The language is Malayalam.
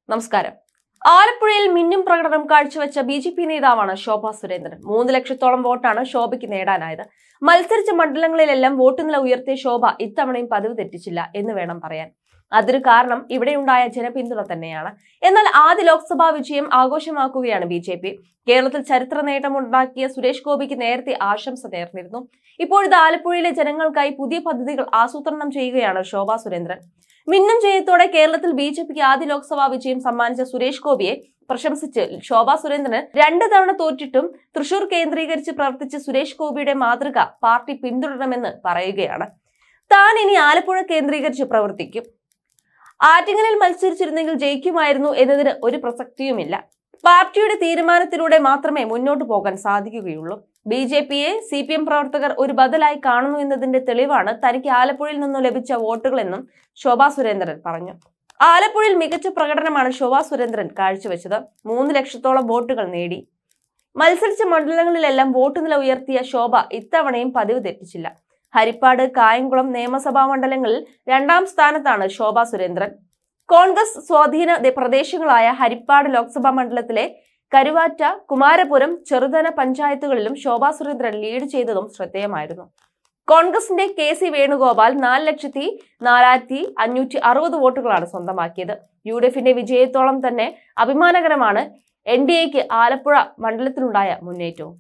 നമസ്കാരം. ആലപ്പുഴയിൽ മിന്നും പ്രകടനം കാഴ്ചവെച്ച ബി.ജെ.പി. നേതാവാണ് ശോഭാ സുരേന്ദ്രൻ. 3 ലക്ഷത്തോളം വോട്ടാണ് ശോഭയ്ക്ക് നേടാനായത്. മത്സരിച്ച മണ്ഡലങ്ങളിലെല്ലാം വോട്ട് നില ഉയർത്തിയ ശോഭ ഇത്തവണയും പതിവ് തെറ്റിച്ചില്ല എന്ന് വേണം പറയാൻ. അതിന് കാരണം ഇവിടെയുണ്ടായ ജനപിന്തുണ തന്നെയാണ്. എന്നാൽ ആദ്യ ലോക്സഭാ വിജയം ആഘോഷമാക്കുകയാണ് ബി.ജെ.പി. കേരളത്തിൽ ചരിത്ര നേട്ടമുണ്ടാക്കിയ സുരേഷ് ഗോപിക്ക് നേരത്തെ ആശംസ നേർന്നിരുന്നു. ഇപ്പോഴത്തെ ആലപ്പുഴയിലെ ജനങ്ങൾക്കായി പുതിയ പദ്ധതികൾ ആസൂത്രണം ചെയ്യുകയാണ് ശോഭാ സുരേന്ദ്രൻ. മിന്നും ജയത്തോടെ കേരളത്തിൽ ബി.ജെ.പിക്ക് ആദ്യ ലോക്സഭാ വിജയം സമ്മാനിച്ച സുരേഷ് ഗോപിയെ പ്രശംസിച്ച് ശോഭാ സുരേന്ദ്രന് 2 തവണ തോറ്റിട്ടും തൃശൂർ കേന്ദ്രീകരിച്ച് പ്രവർത്തിച്ച സുരേഷ് ഗോപിയുടെ മാതൃക പാർട്ടി പിന്തുടരണമെന്ന് പറയുകയാണ്. താൻ ഇനി ആലപ്പുഴ കേന്ദ്രീകരിച്ച് പ്രവർത്തിക്കും. ആറ്റിങ്ങലിൽ മത്സരിച്ചിരുന്നെങ്കിൽ ജയിക്കുമായിരുന്നു എന്നതിന് ഒരു പ്രസക്തിയുമില്ല. പാർട്ടിയുടെ തീരുമാനത്തിലൂടെ മാത്രമേ മുന്നോട്ട് പോകാൻ സാധിക്കുകയുള്ളൂ. ബി.ജെ.പിയെ CPM പ്രവർത്തകർ ഒരു ബദലായി കാണുന്നു എന്നതിന്റെ തെളിവാണ് തനിക്ക് ആലപ്പുഴയിൽ നിന്നും ലഭിച്ച വോട്ടുകളെന്നും ശോഭാ സുരേന്ദ്രൻ പറഞ്ഞു. ആലപ്പുഴയിൽ മികച്ച പ്രകടനമാണ് ശോഭാ സുരേന്ദ്രൻ കാഴ്ചവെച്ചത്. 3 ലക്ഷത്തോളം വോട്ടുകൾ നേടി. മത്സരിച്ച മണ്ഡലങ്ങളിലെല്ലാം വോട്ട് നില ഉയർത്തിയ ശോഭ ഇത്തവണയും പതിവ് തെറ്റിച്ചില്ല. ഹരിപ്പാട്, കായംകുളം നിയമസഭാ മണ്ഡലങ്ങളിൽ 2ാം സ്ഥാനത്താണ് ശോഭാ സുരേന്ദ്രൻ. കോൺഗ്രസ് സ്വാധീന പ്രദേശങ്ങളായ ഹരിപ്പാട് ലോക്സഭാ മണ്ഡലത്തിലെ കരുവാറ്റ, കുമാരപുരം, ചെറുതന പഞ്ചായത്തുകളിലും ശോഭാ സുരേന്ദ്രൻ ലീഡ് ചെയ്തതും ശ്രദ്ധേയമായിരുന്നു. കോൺഗ്രസിന്റെ KC വേണുഗോപാൽ 4,04,560 വോട്ടുകളാണ് സ്വന്തമാക്കിയത്. UDFന്റെ വിജയത്തോളം തന്നെ അഭിമാനകരമാണ് NDAക്ക് ആലപ്പുഴ മണ്ഡലത്തിലുണ്ടായ മുന്നേറ്റവും.